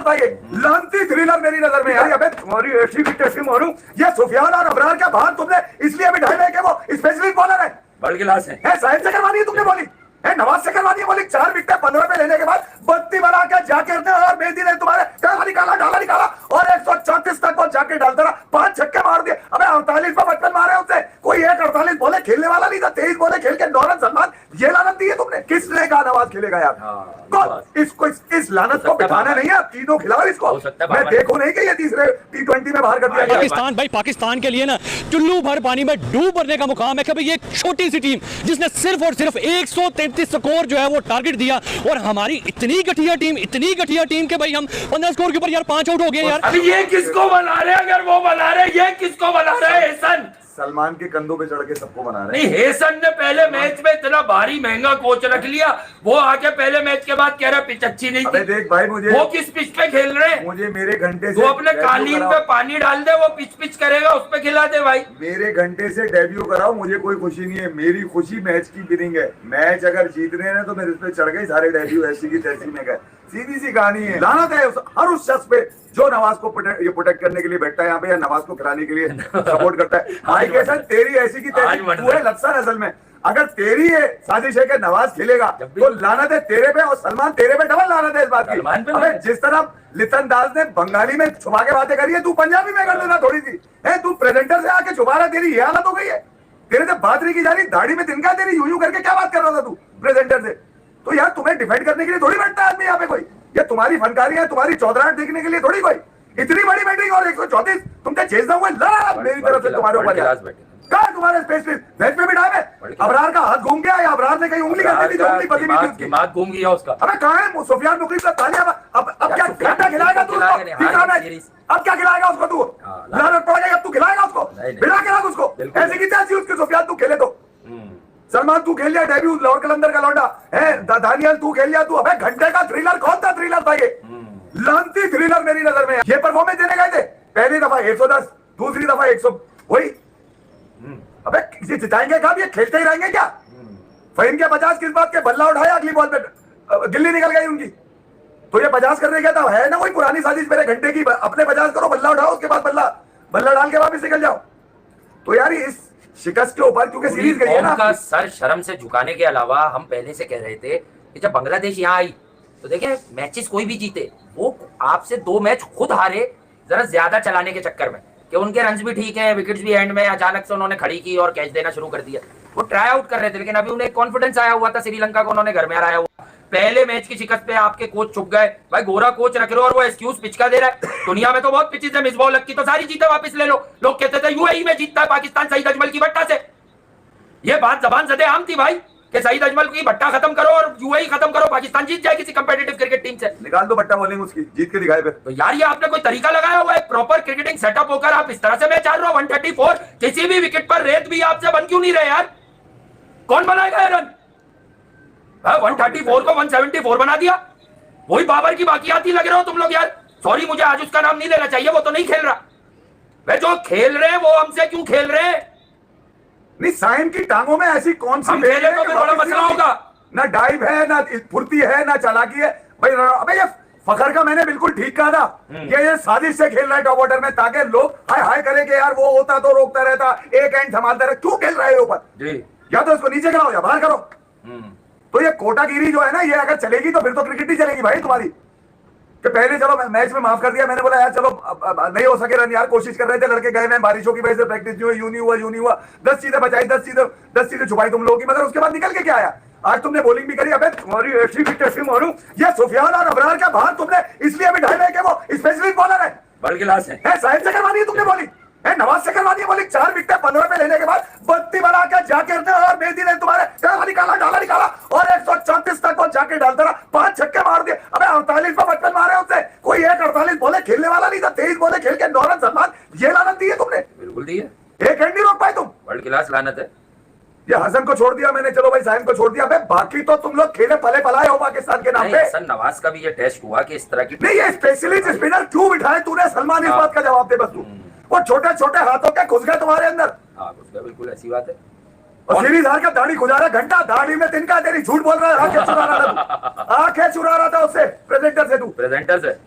भाई, लानती थ्रिलर मेरी नजर में यार। अबे तुम्हारी ऐसी भी टेस्टी मारूं, ये सुफियान और अबरार के बाहर तुमने इसलिए बिठाए हुए कि वो स्पेशलिस्ट बॉलर है, बड़ गिलास है, साहिब से करवा दी है तुमने बॉलिंग, नवाज से करवा दी है बॉलिंग। 4 विकेट 15 पे लेने के बाद 32 बना के जाकिर ने और मेहदी ने तुम्हारे डाला निकाला और 134 तक वो जाकिर डालता रहा, 5 छक्के मार दिए। अबे 48 पे 55 मारे उससे, कोई एक 48 बॉले खेलने वाला नहीं था, 23 बॉले खेल के नौरन सलमान ये लानत दी है तुमने। किसने कहा नवाज खेलेगा यार? कौन इसको इस लानत को बिठाना नहीं है, तीनों खिलाओ इसको। मैं देखो नहीं कि ये तीसरे T20 में बाहर कर दिया पाकिस्तान। भाई पाकिस्तान के लिए ना चुल्लू भर पानी में डूब भरने का मुकाम है कि भाई ये छोटी सी टीम जिसने सिर्फ और सिर्फ 133 स्कोर जो है वो टारगेट दिया, और हमारी इतनी घटिया टीम के भाई हम 15 स्कोर के ऊपर यार 5 आउट हो गए यार। अभी ये किसको बना रहे? अगर वो बना रहे, ये किसको बना रहे? हेसन सलमान के कंधों पे चढ़ के सबको बना रहे नहीं। हेसन ने पहले मैच में इतना भारी महंगा कोच रख लिया, वो आके पहले मैच के बाद कह रहा पिच अच्छी नहीं थी। देख भाई, मुझे वो किस पिच पे खेल रहे हैं? मुझे मेरे घंटे से वो अपने कालीन पे पानी डाल दे, वो पिच करेगा, उस पे खिला दे भाई। मेरे घंटे से डेब्यू कराओ, मुझे कोई खुशी नहीं है। मेरी खुशी मैच की विनिंग है। मैच अगर जीत रहे हैं तो मेरे पे चढ़ गए सारे डेब्यू ऐसी की तैसी में गए। सीधी सी कहानी है। लानत है हर उस शख्स पे जो नवाज को प्रोटेक्ट करने के लिए बैठता है यहाँ पे, या नवाज को खिलाने के लिए सपोर्ट करता है। भाई कैसा तेरी ऐसी की तैसी, तू है लत्सन असल में। अगर तेरी है साजिश है कि नवाज खेलेगा तो लानत है तेरे पे, और सलमान तेरे पे डबल लानत है इस बात की। अबे जिस तरह लितन दास ने बंगाली में छुपा के बातें करी है, तू पंजाबी में कर देना थोड़ी सी है। तू प्रेजेंटर से आके छुपा रहा, तेरी ये हालत हो गई है। तेरे से बात नहीं की जा रही, दाढ़ी में तिनका तेरी यूं करके क्या बात कर रहा था तू प्रेजेंटर से? तो यार तुम्हें डिफेंड करने के लिए थोड़ी बैठता है आदमी यहाँ पे कोई, ये तुम्हारी फनकारी है, तुम्हारी चौधराहट देखने के लिए थोड़ी कोई। इतनी बड़ी बैटिंग और 134 तुमसे चेजना हुआ मेरी तरफ से तुम्हारे ऊपर। कहा तुम्हारे स्पेशलिस्ट वेज पे बिठाए में अबरार का हाथ घूम गया, या अबरार ने कहीं उंगली कर दी थी, उंगली बदी नहीं थी, दिमाग घूम गया उसका। अबे कहां है सुफियान मुकरीब का तालिया? अब क्या घंटा खिलाएगा तू उसको? अब क्या खिलाएगा उसको तू? लानत पड़ गई, अब तू खिलाएगा उसको? बिना खिला उसको ऐसे की तैसी उसकी सुफियान तू खेले तो। सलमान तू खेल लिया डेब्यू, लाहौर कलंदर का लौंडा है, दानियल तू खेल लिया तू। अबे घंटे का थ्रिलर कौन था? थ्रिलर था ये, लानती थ्रिलर मेरी नजर में। ये परफॉर्मेंस देने गए थे, पहली दफा 110, दूसरी दफा 100, वही। अबे जिताएंगे कब? ये खेलते ही रहेंगे क्या? फहीम के 50 किस बात के? बल्ला उठाया, अगली बॉल पे गिल्ली निकल गई उनकी, तो ये 50 करने गया था। है ना वही पुरानी साजिश, मेरे घंटे की, अपने 50 करो, बल्ला उठाओ, उसके बाद बल्ला डाल के वापस निकल जाओ। तो यार इस शिकस्त के ऊपर क्योंकि सीरीज गई है ना, का सर शर्म से झुकाने के अलावा हम पहले से कह रहे थे कि जब बांग्लादेश यहाँ आई तो देखिए मैचेस कोई भी जीते, वो आपसे 2 मैच खुद हारे जरा ज्यादा चलाने के चक्कर में, कि उनके रन्स भी ठीक है, विकेट्स भी एंड में अचानक से उन्होंने खड़ी की और कैच देना शुरू कर दिया। वो ट्राई आउट कर रहे थे, लेकिन अभी उन्हें कॉन्फिडेंस आया हुआ था, श्रीलंका को उन्होंने घर में हराया हुआ। पहले मैच की शिकस्त पे आपके कोच चुप गए भाई, गोरा कोच रख रहे हो और वो एक्सक्यूज पिच का दे रहा है। दुनिया में तो बहुत पिचेस है, मिसबॉल लग की तो सारी जीते वापस ले लो। लोग कहते थे यूएई में जीतता है पाकिस्तान सईद अजमल की भट्टा से, ये बात जबान ज़दे आम थी भाई कि सईद अजमल की भट्टा खत्म करो और यूएई खत्म करो, पाकिस्तान जीत जाए किसी कंपेटिटिव क्रिकेट टीम से। निकाल दो भट्टा बॉलिंग उसकी, जीत के दिखाए फिर। तो यार ये आपने कोई तरीका लगाया हुआ है? प्रॉपर क्रिकेटिंग सेटअप होकर आप इस तरह से मैच हार रहे हो। 134 किसी भी विकेट पर रेत भी आपसे बन क्यों नहीं रहे यार? कौन बनाएगा रन? 134 को 174 बना दिया, वही बाबर की बाकियाती लग रहे हो तुम लोग यार। सॉरी, मुझे आज उसका नाम नहीं लेना चाहिए, वो तो नहीं खेल रहा। वे जो खेल रहे हैं वो हमसे क्यों खेल रहे हैं? नहीं, साइन की टांगों में ऐसी कौन सी खेले तो फिर बड़ा मसला होगा। ना डाइव है, ना फुर्ती है, ना चालाकी है भाई। अबे ये फखर का मैंने बिल्कुल ठीक कहा था कि ये साजिश से खेल रहा है टॉप ऑर्डर में, ताकि लोग हाय हाय करें कि यार वो होता तो रोकता रहता, एक एंड संभालता रहता। क्यों खेल रहा है ऊपर? या तो इसको नीचे खिलाओ या बाहर करो। तो ये कोटागिरी जो है ना, ये अगर चलेगी तो फिर तो क्रिकेट ही चलेगी भाई तुम्हारी। कि पहले चलो मैच में माफ कर दिया, मैंने बोला यार चलो नहीं हो सके रन, यार कोशिश कर रहे थे लड़के, गए मैं बारिशों की वजह से प्रैक्टिस नहीं हुई, यूं नहीं हुआ 10 चीजें बचाई, 10 चीजें छुपाई तुम लोगों की, मगर उसके बाद निकल के क्या आया? आज तुमने बॉलिंग भी करी। अबे तुम्हारी ऐसी भी टेस्टी मारूं, ये सुफियान और अबरार के बाहर तुमने इसलिए बिठाए हुए कि वो स्पेशलिस्ट बॉलर है, बड़ गिलास है, साहिब से करवा दी है तुमने बॉलिंग, नवाज से करवा दी है बॉलिंग। 4 विकेट 15 पे लेने के बाद 32 बना के जाकिर ने और मेहदी ने तुम्हारे डाला निकाला और 134 तक वो जाकिर डालता रहा, 5 छक्के मार दिए। अबे 48 पे 55 मारे उससे, कोई एक 48 बॉले खेलने वाला नहीं था, 23 बॉले खेल के नौरन सलमान ये लानत दी है तुमने। बिल्कुल दी है, एक एंड नहीं रोक पाए तुम। वर्ल्ड क्लास लानत है। ये हसन को छोड़ दिया मैंने, चलो भाई साइम को छोड़ दिया, बाकी तो तुम लोग खेले पले पलाए हो पाकिस्तान के नाम पे। हसन नवाज का भी ये टेस्ट हुआ कि इस तरह की नहीं, ये स्पेशलिस्ट स्पिनर क्यों बिठाए तूने सलमान? इस बात का जवाब दे बस तू। वो छोटे छोटे हाथों के घुस गए तुम्हारे अंदर। हाँ घुस गए, बिल्कुल ऐसी बात है। और सीरीज हार का दाढ़ी खुजा रहा, घंटा दाढ़ी में तिनका तेरी, झूठ बोल रहा है, आंखें चुरा रहा था उससे प्रेजेंटर से, तू प्रेजेंटर से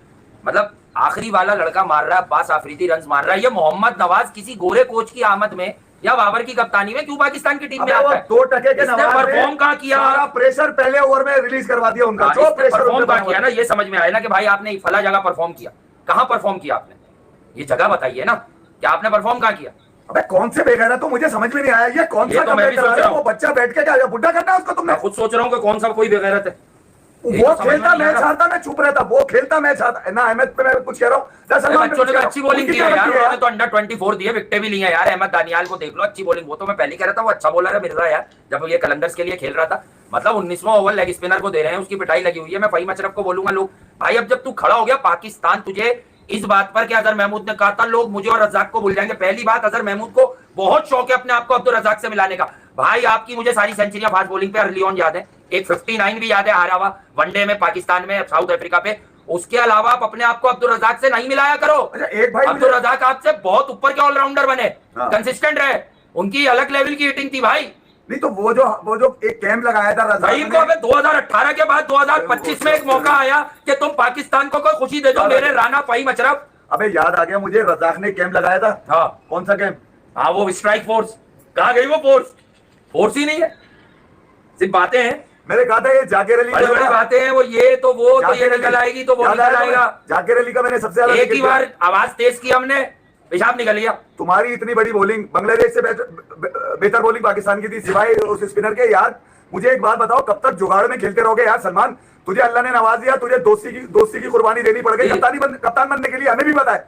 मतलब आखिरी वाला लड़का मार रहा है, अब्बास आफरीदी रन मार रहा है। ये मोहम्मद नवाज किसी गोरे कोच की आमद में या बाबर की कप्तानी में क्यों पाकिस्तान की टीम में आता है? 2% के नवाज परफॉर्म कहाँ किया? सारा प्रेशर पहले ओवर में रिलीज करवा दिया उनका। हाँ, जो प्रेशर परफॉर्म कहाँ किया ना, ये समझ में आया ना कि भाई आपने फला जगह परफॉर्म किया। कहाँ परफॉर्म किया आपने? ये जगह बताइए ना, क्या आपने परफॉर्म कहाँ किया? अबे कौन से बेगैरत, तो मुझे समझ में नहीं आया ये कौन सा तो मैं भी सोच रहा हूँ। वो बच्चा बैठ के क्या बुढ़ा करना है उसको तुमने? मैं खुद सोच रहा हूँ कि कौन सा कोई बेगैरत है। वो खेलता मैच हारता, मैं चुप रहता। वो खेलता मैच हारता ना। अहमद पे मैं कुछ कह रहा हूँ, बच्चों ने तो अच्छी बॉलिंग की है यार, उन्होंने तो अंडर 24 दिए, विकेटें भी ली हैं यार। अहमद दानियाल को देख लो, अच्छी बॉलिंग। वो तो मैं पहले कह रहा था वो अच्छा बॉलर है मिर्जा यार, जब ये कलंदर्स के लिए खेल रहा था। मतलब 19वां ओवर लेग स्पिनर को दे रहे हैं, उसकी पिटाई लगी हुई है। मैं फहीम अशरफ को बोलूंगा, लोग भाई अब जब तू खड़ा हो गया पाकिस्तान, तुझे इस बात पर कि अजहर महमूद ने कहा था लोग मुझे और रज़ाक को भूल जाएंगे। पहली बात, अजहर महमूद को बहुत शौक है अपने आप को अब्दुल रज़ाक से मिलाने का। भाई आपकी मुझे सारी सेंचुरियां फास्ट बॉलिंग पे अर्ली ऑन याद है, एक 59 भी याद है हारा हुआ वनडे में पाकिस्तान में साउथ अफ्रीका पे। उसके अलावा आप अपने आप को अब्दुल रज़ाक से नहीं मिलाया करो। एक भाई अब्दुल रज़ाक आपसे बहुत ऊपर के ऑलराउंडर बने, कंसिस्टेंट रहे, उनकी अलग लेवल की हिटिंग थी भाई। नहीं तो वो जो एक कैंप लगाया था रहीम को अबे 2018 के बाद 2025 में एक मौका आया कि तुम पाकिस्तान को कोई खुशी दे दो। मेरे राना फहीम अशरफ, अबे याद आ गया मुझे, रज़ाक ने कैंप लगाया था। हाँ कौन सा कैंप? हाँ वो स्ट्राइक फोर्स। कहाँ गई वो फोर्स? फोर्स ही नहीं है, सिर्फ बातें हैं। मैंने कहा था ये जाकिर अली बड़ी बड़ी बातें हैं, वो ये तो वो तो ये निकल आएगी तो वो निकल आएगा। जाकिर अली का मैंने सबसे ज्यादा एक ही बार आवाज तेज की हमने, पेशाब निकल गया। तुम्हारी इतनी बड़ी बॉलिंग, बांग्लादेश से बेहतर बॉलिंग पाकिस्तान की थी सिवाय उस स्पिनर के। यार मुझे एक बात बताओ, कब तक जुगाड़ में खेलते रहोगे यार? सलमान, तुझे अल्लाह ने नवाज दिया, तुझे दोस्ती की कुर्बानी देनी पड़ गई कप्तान बनने के लिए। हमें भी पता है,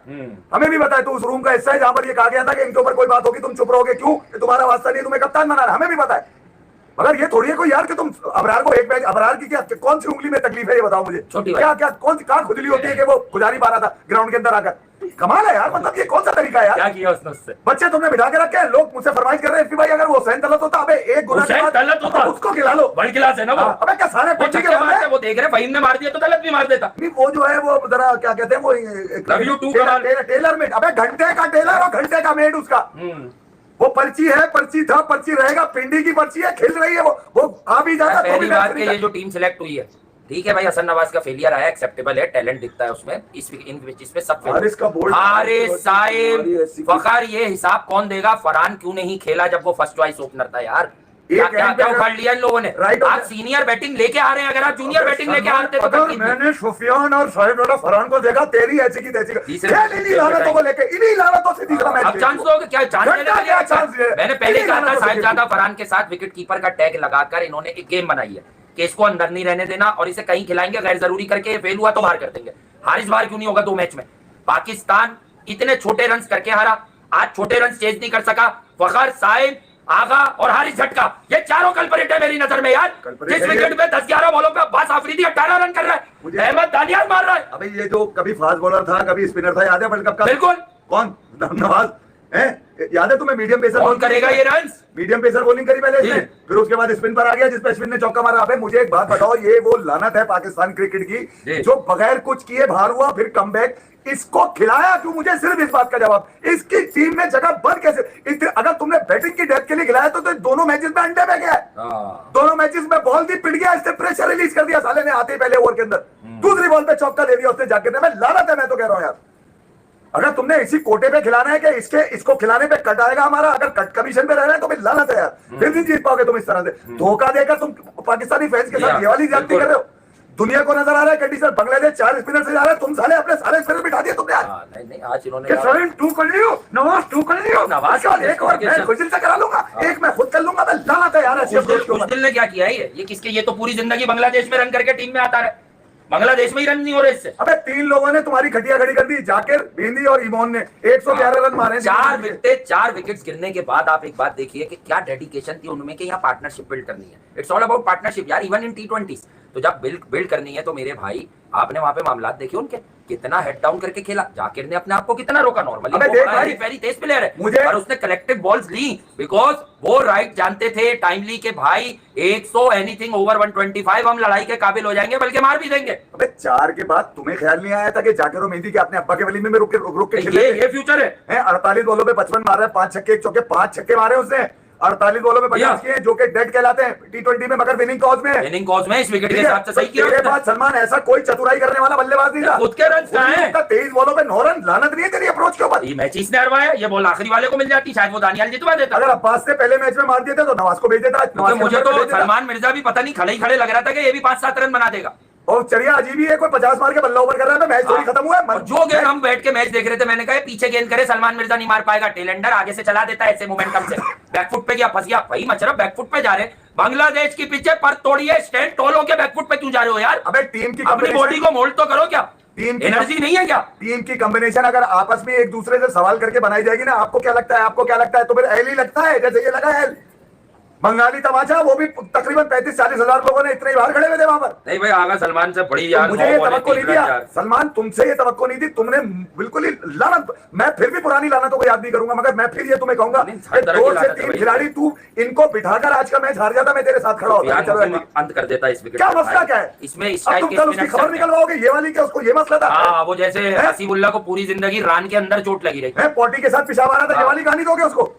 हमें भी पता है। तो उस रूम का हिस्सा है जहां पर ये कहा गया था कि इनके ऊपर कोई बात होगी तुम चुप रहोगे। क्यों? तुम्हारा वास्ता नहीं, तुम्हें कप्तान बनाना, हमें भी पता है। मगर ये थोड़ी है कोई यार कि तुम अबरार को एक मैच, अबरार की क्या कौन सी उंगली में तकलीफ है ये बताओ मुझे। क्या कौन सी कहां खुजली होती है कि वो गुजारी पा रहा था ग्राउंड के अंदर आकर? कमाल है यार, मतलब ये कौन सा तरीका है यार? क्या किया उसने उससे? बच्चे तुमने बिठा के रखे हैं। लोग मुझसे फरमाइश कर रहे हैं भाई अगर वो हुसैन तलत होता, अबे एक गुना तलत होता उसको खिला लो। बड़ी क्लास है ना वो। अबे क्या सारे वो छक्के मारते, वो देख रहे फहीम ने मार दिया तो तलत भी मार देता। वो जो है वो जरा क्या कहते हैं वो टेलर मेड। अबे घंटे का टेलर और घंटे का मेड उसका। वो पर्ची है, पर्ची था, पर्ची रहेगा। पिंडी की पर्ची है, खेल रही है वो आ भी जाता। पहली बात के ये जो टीम सिलेक्ट हुई है, ठीक है भाई, हसन नवाज का फेलियर आया, एक्सेप्टेबल है, टैलेंट दिखता है उसमें, इसमें सब हारिस साइम फखर। ये हिसाब कौन देगा? फरहान क्यों नहीं खेला जब वो फर्स्ट चॉइस ओपनर था यार? क्या उखाड़ लिया इन लोगों ने? आप सीनियर बैटिंग लेके आ रहे हैं, अगर आप जूनियर बैटिंग लेके आते तो मैंने सुफियान और साहिब फरहान को देखा, तेरी ऐसी की तैसी इन्हीं लानतों को लेके, इन्हीं लानतों से तीसरा मैच। अब चांस दोगे क्या? चांस मैंने पहले कहा था साहिबजादा फरहान के साथ विकेट कीपर का टैग लगाकर इन्होंने एक गेम बनाई है कि इसको अंदर नहीं रहने देना और इसे कहीं खिलाएंगे, गैर जरूरी करके फेल हुआ तो बाहर कर देंगे। हारिस बाहर क्यों नहीं होगा 2 मैच में? पाकिस्तान इतने छोटे रन करके हारा, आज छोटे रन चेज नहीं कर सका। फखर, साइम, आगा और हारिस झटका, ये चारों कल्परेट है मेरी नजर में यार। जिस विकेट पे 10-11 बॉलों पे अब्बास आफरीदी 18 रन कर रहा है, अहमद दानियाल मार रहा है। अबे ये जो कभी फास्ट बॉलर था, कभी स्पिनर था, याद है वर्ल्ड कप का? बिल्कुल। कौन? नवाज है, याद है तुम्हें? मीडियम पेसर कौन करेगा ये रन? मीडियम पेसर बॉलिंग करी पहले इसने, फिर उसके बाद स्पिन पर आ गया जिसपे स्पिन ने चौका मारा। अबे मुझे एक बात बताओ, ये वो लानत है पाकिस्तान क्रिकेट की जो बगैर कुछ किए बाहर हुआ फिर कमबैक। इसको खिलाया क्यों? मुझे सिर्फ इस बात का जवाब, इसकी टीम में जगह बंद कैसे? अगर तुमने बैटिंग की डेप्थ के लिए खिलाया तो दोनों मैचेस में अंडे पे गया, दोनों मैचेस में बॉल दी, पिट गया, इसने प्रेशर रिलीज कर दिया साले ने आते ही पहले ओवर के अंदर। दूसरी बॉल पे चौका दे दिया उसने जाके। मैं लानत है, मैं तो कह रहा हूं यार, अगर तुमने इसी कोटे पे खिलाना है कि इसको खिलाने पे कट आएगा हमारा, अगर कट कमीशन पे रह रहे हैं तो फिर लानत है यार, फिर नहीं जीत पाओगे तुम इस तरह से। धोखा देकर तुम पाकिस्तानी फैंस के साथ ये वाली ज्यादती कर रहे हो। दुनिया को नजर आ रहा है कंडीशन, बांग्लादेश 4 स्पिनर से जा रहा है, तुम साले अपने सारे स्पिनर बिठा दिए तुमने यार। नहीं आज इन्होंने टू कर लियो, नवाज 2 कर लियो, नवाज एक और मैं खुशिल से करा लूंगा, एक मैं खुद कर लूंगा। मैं लानत है यार ऐसे अप्रोच को। खुशिल ने क्या किया है? ये किसके? ये तो पूरी जिंदगी बांग्लादेश में रन करके टीम में आता है, बांग्लादेश में ही रन नहीं हो रहे इससे। अबे 3 लोगों ने तुम्हारी खटिया खड़ी कर दी, जाकिर, बिंदी और इमोन ने 111 रन मारे। 4 विकेट्स गिरने के बाद आप एक बात देखिए कि क्या डेडिकेशन थी उनमें कि यहाँ पार्टनरशिप बिल्ड करनी है। इट्स ऑल अबाउट पार्टनरशिप यार, इवन इन T20s। तो जब बिल्ड करनी है तो मेरे भाई आपने वहां पे मामलात देखे उनके, कितना हेड डाउन करके खेला। जाकिर ने अपने आप को कितना रोका। नॉर्मली वेरी तेज प्लेयर है पर उसने कलेक्टिव बॉल्स ली बिकॉज वो राइट जानते थे टाइमली के भाई 100 एनीथिंग ओवर 125 हम लड़ाई के काबिल हो जाएंगे, बल्कि मार भी देंगे। अबे 4 के बाद तुम्हें ख्याल नहीं आया था कि जाकिर और मेहंदी के अपने अब्बा के वलीमे में रुक के खेले? ये फ्यूचर है। 48 बॉलों पे 55 मार रहे, 5 छक्के 1 चौके, 5 छक्के मारे उसने। 48 बॉलों में 50 किए, जो कि डेड कहलाते हैं T20 में, मगर विनिंग कॉज में है। विनिंग कॉज में इस विकेट के हिसाब से सही किया तेरे उसने। पास सलमान ऐसा कोई चतुराई करने वाला बल्लेबाज नहीं था। खुद के रन कहाँ हैं? 23 बॉलों में 9 रन, लानत नहीं है तेरी अप्रोच के ऊपर। ये मैच इसने हरवाया, ये बॉल आखिरी वाले को मिल जाती, शायद वो दानियाल जितवा देता। अगर अब्बास से पहले मैच में मार दिए थे तो नवाज को भेज देता। क्योंकि मुझे तो सलमान मिर्जा भी पता नहीं खड़े ही खड़े लग रहा था कि ये भी 5-7 रन बना देगा। और चरिया अजीब ही है, कोई 50 मार के बल्ला ओवर कर रहा था, मैच थोड़ी खत्म हुआ है। और जो गेंद हम बैठ के मैच देख रहे थे, मैंने कहा पीछे गेंद करे सलमान मिर्जा नहीं मार पाएगा, टेलेंडर आगे से चला देता है ऐसे मोमेंटम से। बैकफुट पे क्या फंस गया भाई, मचरफ बैकफुट पे जा रहे, बांग्लादेश की पिच पर तोड़िए, स्टैंड टॉल होके बैकफुट पे क्यों जा रहे हो यार? अबे टीम की अपनी बॉडी को मोल्ड तो करो, क्या टीम की एनर्जी नहीं है क्या? टीम की कॉम्बिनेशन अगर आपस में एक दूसरे से सवाल करके बनाई जाएगी ना, आपको क्या लगता है, आपको क्या लगता है, तो फिर एल ही लगता है, जैसे ये लगा एल बंगाली तमाचा, वो भी तकरीबन 35-40 हजार लोगों ने इतने ही बाहर खड़े हुए थे वहां पर। नहीं भाई, आगा सलमान से बड़ी यार, मुझे ये तवक्को नहीं दिया सलमान, तुमसे ये तवक्को नहीं थी, तुमने बिल्कुल ही लानत। मैं फिर भी पुरानी लानतों को याद नहीं करूंगा, मगर मैं फिर ये तुम्हें कहूंगा, 2 से 3 खिलाड़ी तू इनको बिठाकर आज का मैच हार जाता, मैं तेरे साथ खड़ा होता। अंत कर देता इस विकेट। क्या मसला क्या है इसमें? तुम कल उसकी खबर निकलवाओगे ये वाली, क्या उसको ये मसला था? हाँ, वो जैसे हसीबुल्ला को पूरी जिंदगी रान के अंदर चोट लगी रही, पॉटी के साथ पेशाब आ रहा था, ये वाली कहानी दोगे उसको?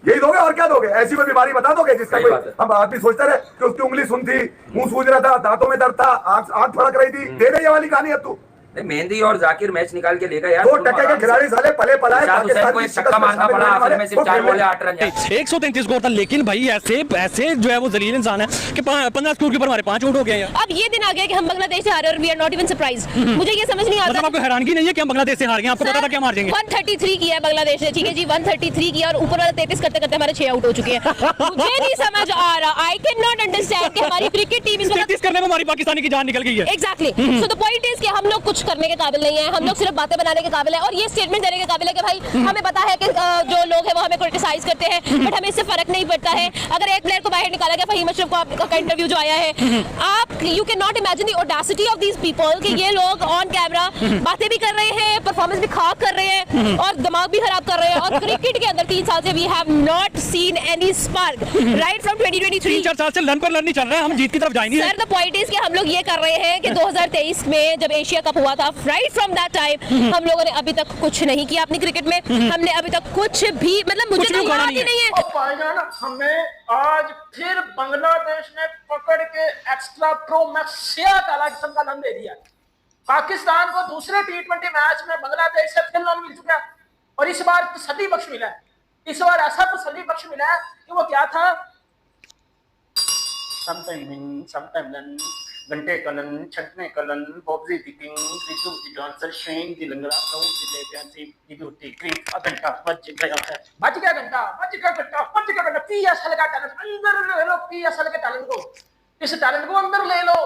यही दोगे और क्या दोगे? ऐसी कोई बीमारी बता दोगे जिसका कोई हम आदमी सोचता रहे कि उसकी उंगली सुन थी, मुंह सूज रहा था, दांतों में दर्द था, आंख फड़क रही थी, दे दे ये वाली कहानी अब तू। मेहंदी और जाकिर मैच निकाल के लेगा यार। 2 टके के खिलाड़ी साले पले पलाए, पाकिस्तान को एक छक्का मारना पड़ा, आखिर में सिर्फ 4 बॉल 8 रन। 133 स्कोर था, लेकिन भाई ऐसे जो है वो जलील इंसान है कि 15 स्कोर के ऊपर हमारे 5 आउट हो गए हैं। अब ये दिन आ गया कि हम बांग्लादेश से हारे और we are not even surprise. मुझे ये समझ नहीं आता, मतलब आपको हैरानगी नहीं है कि हम बांग्लादेश से हार गए? आपको पता था कि हम हार जाएंगे? 133 किया है बांग्लादेश ने, ठीक है जी, 133 किया और ऊपर वाला 33 करते करते हमारे 6 आउट हो चुके हैं। मुझे नहीं समझ आ रहा, आई कैन नॉट अंडरस्टैंड कि हमारी क्रिकेट टीम इस 33 करने में हमारी पाकिस्तानी की जान निकल गई है। Exactly. So the point is कि हम लोग कुछ करने के काबिल नहीं है, हम लोग सिर्फ बातें बनाने के काबिल है और ये स्टेटमेंट देने के काबिल है कि भाई हमें पता है कि जो लोग हैं वो हमें क्रिटिसाइज करते हैं, बट हमें इससे फर्क नहीं पड़ता है। अगर एक प्लेयर को बाहर निकाला गया, फहीम अशरफ को का इंटरव्यू जो आया है, आप you can not imagine the audacity of these people कि ये लोग ऑन कैमरा बातें भी कर रहे हैं, परफॉर्मेंस भी खराब कर रहे हैं और दिमाग भी खराब कर रहे हैं। और क्रिकेट के अंदर 3 साल से we have not seen any spark right from 2023। 3-4 साल से रन पर रन नहीं चल रहा है, हम जीत की तरफ जा ही नहीं रहे। सर द पॉइंट इज कि हम लोग ये कर रहे हैं कि 2023 में जब एशिया कप हुआ था, राइट फ्रॉम दैट टाइम हम लोगों ने अभी तक कुछ नहीं किया अपनी क्रिकेट में। हमने अभी तक कुछ भी, मतलब मुझे तो याद ही नहीं है। भाईजान, हमें आज फिर बांग्लादेश ने पकड़ के एक्स्ट्रा प्रो मैक्स काला किस्म का रन दे दिया। पाकिस्तान को दूसरे T20 मैच में बांग्लादेश से फिर रन मिल चुका है और इस बार तसल्ली बख्श मिला है। इस बार ऐसा तसल्ली बख्श मिला है कि वो क्या था, समटाइम विन समटाइम रन, घंटे कलन, छटने कलन, बॉब्जी दिकिंग, रितु दी जॉनसन, शेन दी लंगड़ा, राउंड दी प्यासी, दी क्रीक, घंटा बज गया है। बज गया घंटा, बज गया घंटा, बज गया घंटा। PSL का टैलेंट अंदर ले लो, PSL के टैलेंट को, इस टैलेंट को अंदर ले लो।